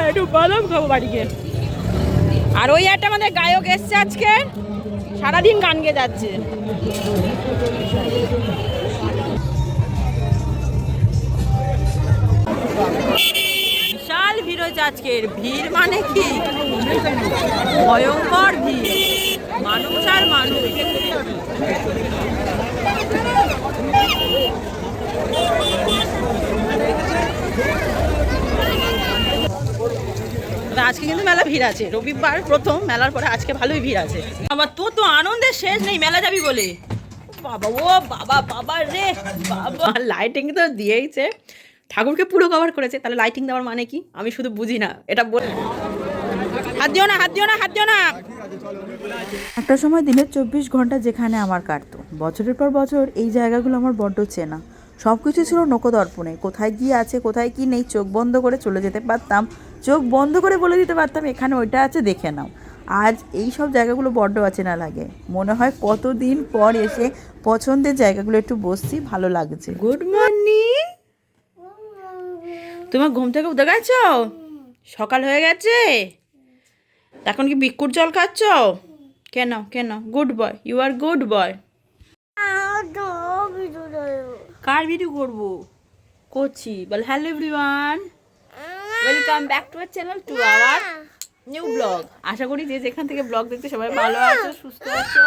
একটু বাদাম খাবো বাড়িকে। আর ওই একটা আমাদের গায়ক এসছে আজকে, সারাদিন গান গেয়ে যাচ্ছে। বিশাল ভিড় হয়েছে আজকের। ভিড় মানে কি ভয়ঙ্কর ভিড়, মানুষ আর মানুষ। আজকে কিন্তু মেলা ভিড় আছে, রবিবার প্রথম, মেলার পরে আজকে ভালোই ভিড় আছে। আবার তোর তো আনন্দের শেষ নেই মেলা যাবি বলে। বাবা ও বাবা, বাবা রে বাবা, লাইটিং তো দিয়েইছে, ঠাকুরকে পুরো কভার করেছে, তাহলে লাইটিং দেওয়ার মানে কি আমি শুধু বুঝি না এটা বল। হাত দিও না, হাত দিও না, হাত দিও না। একটা সময় দিনের 24 ঘন্টা যেখানে আমার কাটতো, বছরের পর বছর এই জায়গাগুলো আমার বড্ড চেনা। সব কিছু ছিল নখদর্পণে, কোথায় কি আছে কোথায় কি নেই চোখ বন্ধ করে চলে যেতে পারতাম, চোখ বন্ধ করে বলে দিতে পারতাম এখানে ওইটা আছে দেখে নাও। আজ এই সব জায়গাগুলো বড্ড অচেনা লাগে, মনে হয় কতদিন পর এসে পছন্দের জায়গাগুলো একটু বসছি, ভালো লাগছে। Good morning. তোমার ঘুম থেকে উঠে গেছো? সকাল হয়ে গেছে, এখন কি বিস্কুট জল খাচ্ছ? কেন কেন? Good boy, you are good boy. কার ভিডিও করবো? করছি। বল hello everyone, welcome back to our channel, to our new blog. আশা করি যে যেখান থেকে ব্লগ দেখতে সবাই ভালো আছো, সুস্থ আছো,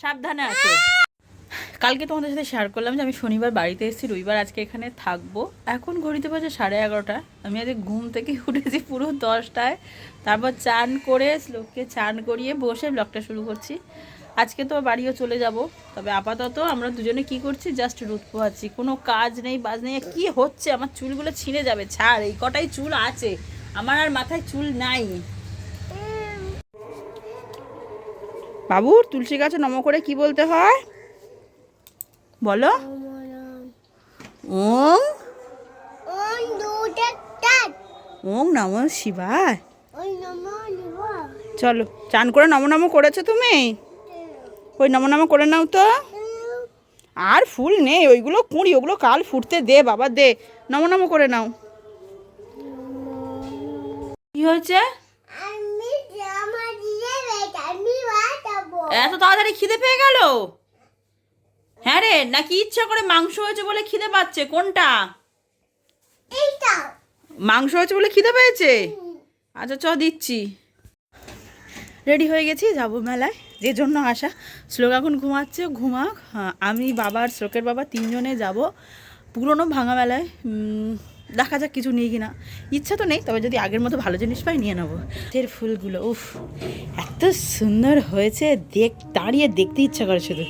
সাবধানে আছো। কালকে তোমাদের সাথে শেয়ার করলাম যে আমি শনিবার বাড়িতে এসেছি, রবিবার আজকে এখানে থাকবো। এখন ঘড়িতে বাজে 11:30। আমি আজকে ঘুম থেকে উঠেছি পুরো 10টায়, তারপর চান করে শ্লোককে চান করিয়ে বসে ব্লগটা শুরু করছি। আজকে তো বাড়িও চলে যাব, তবে আপাতত আমরা দুজনে কি করছি, জাস্ট রোদ পোহাচ্ছি, কোনো কাজ নেই বাজ নেই। কি হচ্ছে, আমার চুলগুলো ছিঁড়ে যাবে, ছাড়, এই কটাই চুল আছে আমার, আর মাথায় চুল নাই। বাবুর তুলসী গাছে নম করে কি বলতে হয় বলো? ওম ওম নমঃ শিবায়। চলো চান করে নম নম করেছো তুমি? ওই নম নম করে নাও তো। আর ফুল নেই, ওইগুলো কুঁড়ি, ওগুলো কাল ফুটতে দে বাবা, দে, নম নম করে নাও। কি হয়েছে? এত তাড়াতাড়ি খিদে পেয়ে গেল? হ্যাঁ রে, নাকি ইচ্ছা করে মাংস হয়েছে বলে খিদে পাচ্ছে? কোনটা? মাংস হয়েছে বলে খিদে পেয়েছে? আচ্ছা চ দিচ্ছি। রেডি হয়ে গেছি, যাবো মেলায়, যে জন্য আসা। শ্লোক এখন ঘুমাচ্ছে, ঘুমাক। হ্যাঁ, আমি বাবার শ্লোকের বাবা তিনজনে যাব পুরনো ভাঙা মেলায়। দেখা যাক কিছু নিয়ে কিনা, ইচ্ছা তো নেই, তবে যদি আগের মতো ভালো জিনিস পাই নিয়ে নেবো। এর ফুলগুলো উফ এত সুন্দর হয়েছে, দাঁড়িয়ে দেখতে ইচ্ছা করে শুধু।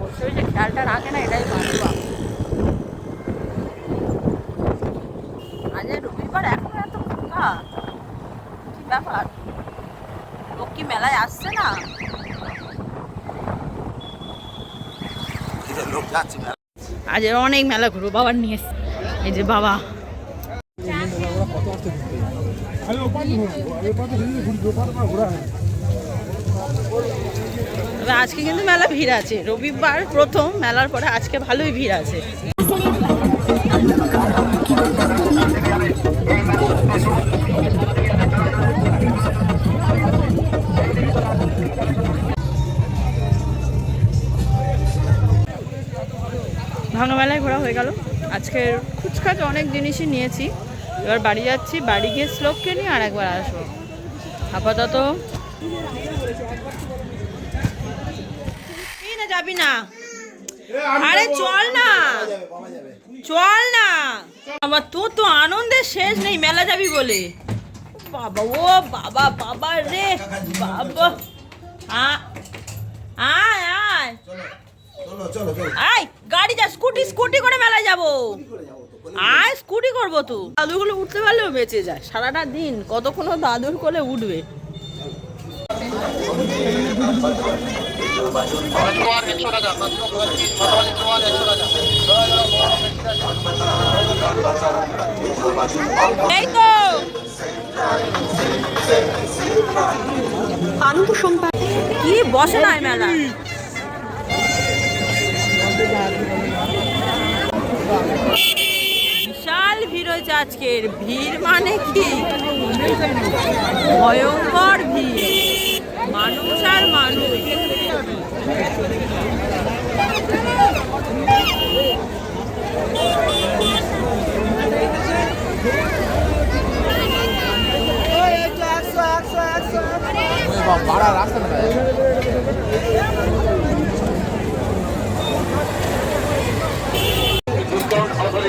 অবশ্যই যে খেয়ালটা রাখে না, এটাই ভালো। আজ রবিবার, এখন এত ফাঁকা, কি ব্যাপার? লোক কি মেলায় আসছে না? আজ অনেক মেলা ঘুরবো, বাবার নিয়ে এসছে। এই যে বাবা, তবে আজকে কিন্তু মেলা ভিড় আছে, রবিবার প্রথম, মেলার পরে আজকে ভালোই ভিড় আছে। ভাঙা মেলায় ঘোরা হয়ে গেল। আজকের খুচখাচ অনেক জিনিসই নিয়েছি, এবার বাড়ি যাচ্ছি, বাড়ি গিয়ে শ্লোককে নিয়ে আর একবার আসবো। আপাতত না, যাবি না? আরে চল না, চল না। আবার তোর তো আনন্দের শেষ নেই মেলা যাবি বলে। বাবা ও বাবা, বাবা রে বাবা, আয় আয় আয়, গাড়ি যা, স্কুটি করে মেলায় যাবো। আয় স্কুটি করবো তো। দাদুগুলো উঠতে পারলেও বেঁচে যায়, সারাটা দিন কতক্ষণ দাদুর কোলে উঠবে। এই তো আনন্দ সংবাদ কি বসে না মেলা। বিশাল বিশাল ভিড় হয়েছে আজকের। ভিড় মানে কি, ভয়ঙ্কর ভিড়, মানুষ আর মানুষ।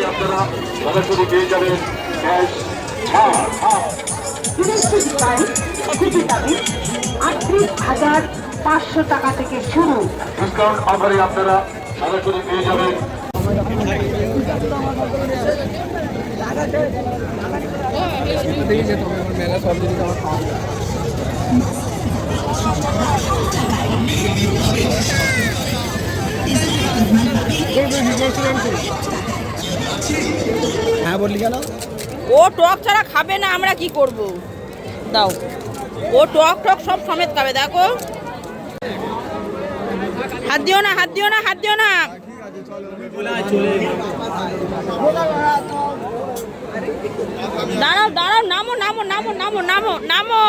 আপনারা সরাসরি পেয়ে যাবেন ক্যাশ 38,500 টাকা থেকে শুরু। ডিসকাউন্ট অফারে আপনারা সরাসরি পেয়ে যাবেন হ্যাঁ বললি কেন? ও টক ছাড়া খাবে না, আমরা কি করব? দাও, ও টক টক সব সমেত খাবে। দেখো, হাত দিও না, হাত দিও না, হাত দিও না। দাঁড়াও দাঁড়াও, নামো নামো নামো নামো নামো নামো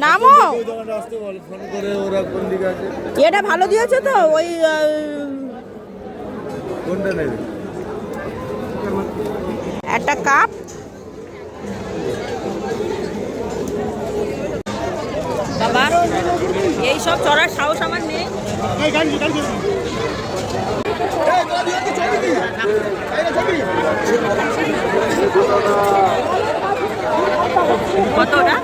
নামো। এটা ভালো দিয়েছে তো, ওই একটা কাপ। বাবা, এই সব চড়ার সাহস আমার নেই। কত ওটা?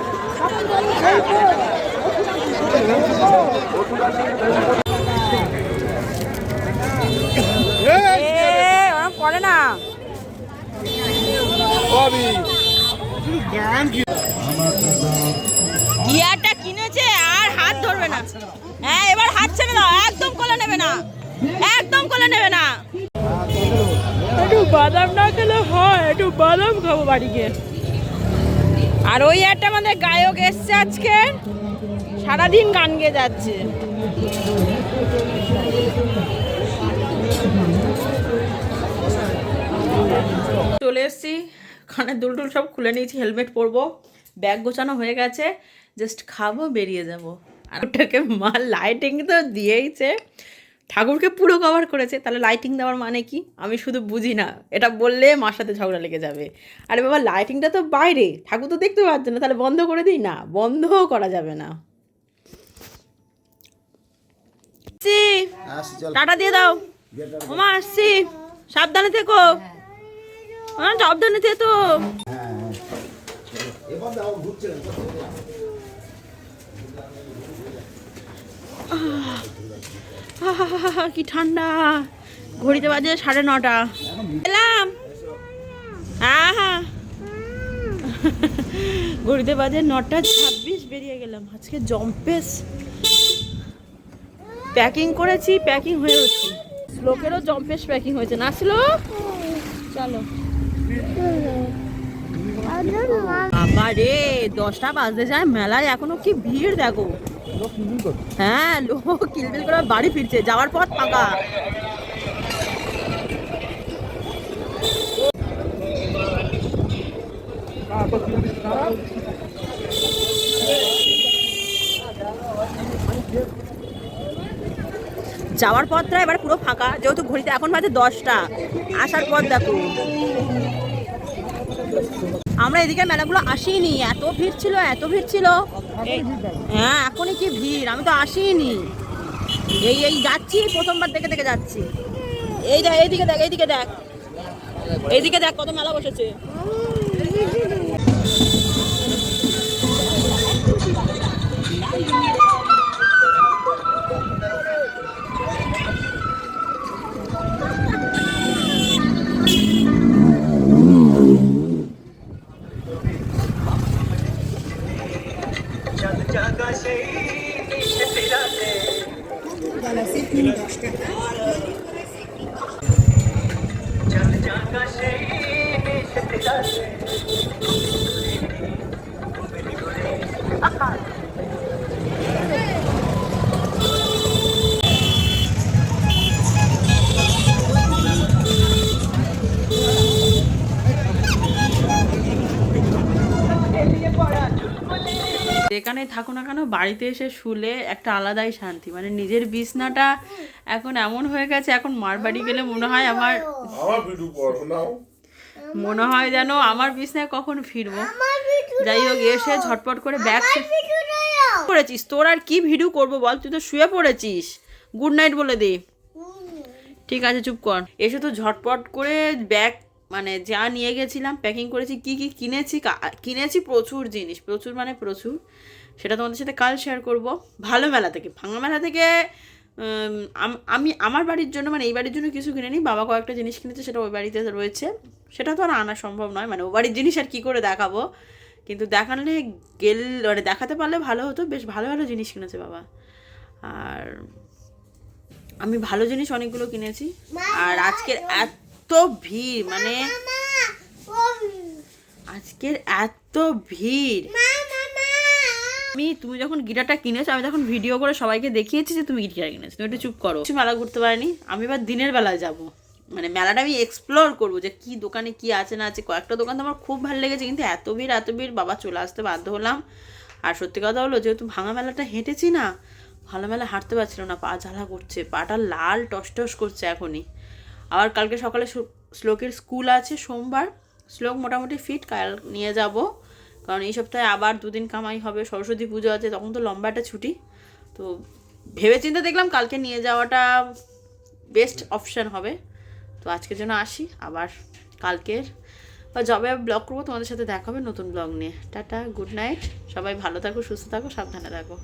করে না, গিয়ারটা কিনেছে আর হাত ধরবে না। হ্যাঁ, এবার হাত ছেড়ে দাও, একদম কোলে নেবে না, একদম কোলে নেবে না। একটু বাদাম না খেলে হয়, একটু বাদাম খাবো বাড়ি গিয়ে। আর ওই একটা আমাদের গায়ক এসছে আজকে, সারাদিন গান গেয়ে যাচ্ছে। চলে এসছি, কানের দুল টুল সব খুলে নিয়েছি, হেলমেট পরবো, ব্যাগ গোছানো হয়ে গেছে, জাস্ট খাবো, বেরিয়ে যাব। আর ওটাকে মা লাইটিং তো দিয়েইছে, ঠাকুরকে পুরো কভার করেছে, তাহলে লাইটিং দেওয়ার মানে কি আমি শুধু বুঝি না। এটা বললে মার সাথে ঝগড়া লেগে যাবে। আরে বাবা, লাইটিংটা তো বাইরে, ঠাকুর তো দেখতে পাচ্ছে না, তাহলে বন্ধ করে দিই না? বন্ধও করা যাবে না। টাটা দিয়ে দাও। ওমা আসছি, সাবধানে থেকো। হ্যাঁ, সাবধানে থেকো। কি ঠান্ডা, ঘড়িতে বাজে 9:30। এলাম, হ্যাঁ হ্যাঁ, ঘড়িতে বাজে 9:26, বেরিয়ে গেলাম। আজকে জম্পেস প্যাকিং করেছি, প্যাকিং হয়েছি। শ্লোকেরও জম্পেস প্যাকিং হয়েছে না? ছিল, চলো। বাবা রে, 10টা বাজতে যায়, মেলায় এখনো কি ভিড় দেখো। হ্যাঁ, লোক কিলবিল করে বাড়ি ফিরছে, যাওয়ার পথ ফাঁকা। যাওয়ার পথটা এবার পুরো ফাঁকা, যেহেতু ঘড়িতে এখন বাজে 10টা। আসার পথ দেখো। আমরা এদিকে মেলাগুলো আসিনি, এত ভিড় ছিল, এত ভিড় ছিল। হ্যাঁ, এখনই কি ভিড়, আমি তো আসিনি। এই যাচ্ছি, প্রথমবার দেখে দেখে যাচ্ছি। এই দেখ, এইদিকে দেখ, এইদিকে দেখ, এইদিকে দেখ কত মেলা বসেছে। যেখানেই থাকো না কেন বাড়িতে এসে শুলে একটা আলাদাই শান্তি, মানে নিজের বিছনাটা এখন এমন হয়ে গেছে, এখন মার বাড়ি গেলে মনে হয় মনে হয় যেন আমার বিছনায় কখন ফিরবো। যাই হোক, এসে ঝটপট করে ব্যাগ করেছিস। তোর আর কি ভিডিও করবো বল, তুই তো শুয়ে পড়েছিস। গুড নাইট বলে দে। ঠিক আছে, চুপ কর। এসে তো ঝটপট করে ব্যাগ মানে যা নিয়ে গেছিলাম প্যাকিং করেছি। কি কি কিনেছি প্রচুর জিনিস, প্রচুর মানে প্রচুর। সেটা তোমাদের সাথে কাল শেয়ার করব। ভালো মেলা থেকে, ভাঙা মেলা থেকে আমি আমার বাড়ির জন্য, মানে এই বাড়ির জন্য কিছু কিনে নিই। বাবা কয়েকটা জিনিস কিনেছে, সেটা ওই বাড়িতে রয়েছে। সেটা তো আর আনা সম্ভব নয়, মানে ও বাড়ির জিনিস আর কী করে দেখাবো। কিন্তু দেখালে মানে দেখাতে পারলে ভালো হতো। বেশ ভালো ভালো জিনিস কিনেছে বাবা। আর আমি ভালো জিনিস অনেকগুলো কিনেছি। আর আজকের এত ভিড়, মানে আজকের এত ভিড়। তুমি যখন গিটারটা কিনেছো, আমি তখন ভিডিও করে সবাইকে দেখিয়েছি যে তুমি গিটার কিনেছো। তুমি একটু চুপ করো। মেলা ঘুরতে পারিনি আমি, এবার দিনের বেলায় যাব। মানে মেলাটা আমি এক্সপ্লোর করবো যে কি দোকানে কি আছে না আছে। কয়েকটা দোকান তো আমার খুব ভালো লেগেছে, কিন্তু এত ভিড় বাবা চলে আসতে বাধ্য হলাম। আর সত্যি কথা হলো, যেহেতু ভাঙা মেলাটা হেঁটেছি না, ভালো মেলা হাঁটতে পারছিল না, পা জ্বালা করছে, পাটা লাল টস করছে এখনই। আবার কালকে সকালে শ্লোকের স্কুল আছে সোমবার। শ্লোক মোটামুটি ফিট, কাল নিয়ে যাব। কারণ এই সপ্তাহে আবার 2 দিন কামাই হবে, সরস্বতী পুজো আছে, তখন তো লম্বা একটা ছুটি। তো ভেবেচিন্তে দেখলাম কালকে নিয়ে যাওয়াটা বেস্ট অপশান হবে। তো আজকের জন্য আসি, আবার কালকের বা যবে ব্লগ করবো তোমাদের সাথে দেখা হবে নতুন ব্লগ নিয়ে। টাটা, গুড নাইট, সবাই ভালো থাকো, সুস্থ থাকো, সাবধানে থাকো।